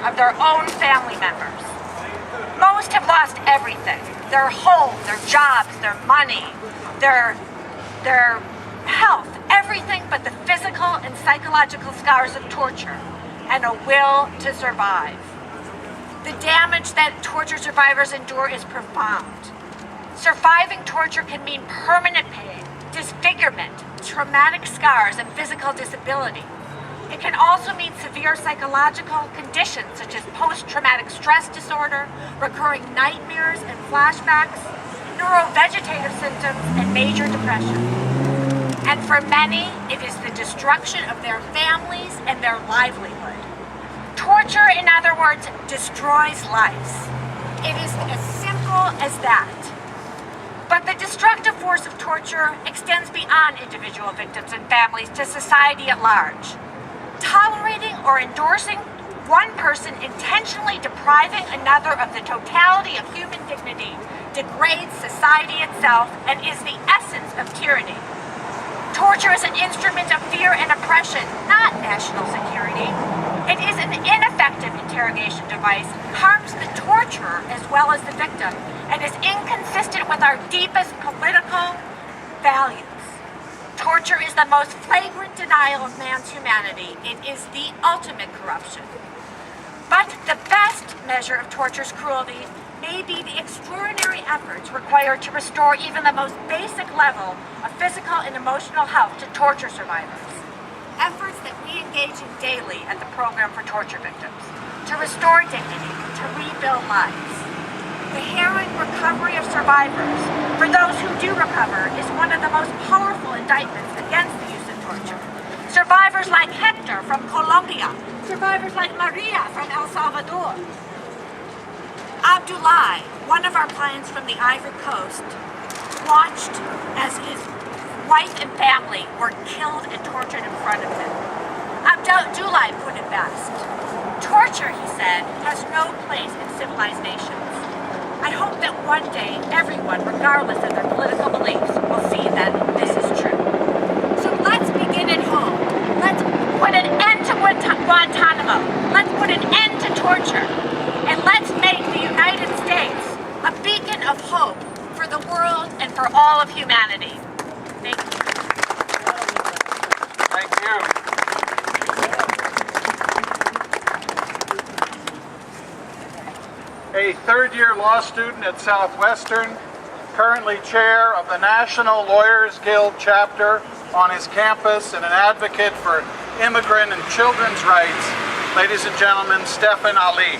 of their own family members. Most have lost everything: their home, their jobs, their money, their health, everything but the physical and psychological scars of torture and a will to survive. The damage that torture survivors endure is profound. Surviving torture can mean permanent pain, disfigurement, traumatic scars, and physical disability. It can also mean severe psychological conditions such as post-traumatic stress disorder, recurring nightmares and flashbacks, neurovegetative symptoms, and major depression. And for many, it is the destruction of their families and their livelihood. Torture, in other words, destroys lives. It is as simple as that. But the destructive force of torture extends beyond individual victims and families to society at large. Tolerating or endorsing one person intentionally depriving another of the totality of human dignity degrades society itself and is the essence of tyranny. Torture is an instrument of fear and oppression, not national security. It is an ineffective interrogation device, harms the torturer as well as the victim, and is inconsistent with our deepest political values. Torture is the most flagrant denial of man's humanity. It is the ultimate corruption. But the best measure of torture's cruelty may be the extraordinary efforts required to restore even the most basic level of physical and emotional health to torture survivors. Efforts that we engage in daily at the Program for Torture Victims, to restore dignity, to rebuild lives. The harrowing recovery of survivors, for those who do recover, is one of the most powerful indictments against the use of torture. Survivors like Hector from Colombia, survivors like Maria from El Salvador. Abdullah, one of our clients from the Ivory Coast, watched as his wife and family were killed and tortured in front of him. Abdullah put it best. Torture, he said, has no place in civilized nations. I hope that one day everyone, regardless of their political beliefs, will see that this is true. So let's begin at home. Let's put an end to Guantanamo. Let's put an end to torture. And let's make the United States a beacon of hope for the world and for all of humanity. Thank you. Thank you. A third-year law student at Southwestern, currently chair of the National Lawyers Guild chapter on his campus and an advocate for immigrant and children's rights, ladies and gentlemen, Stefan Ali.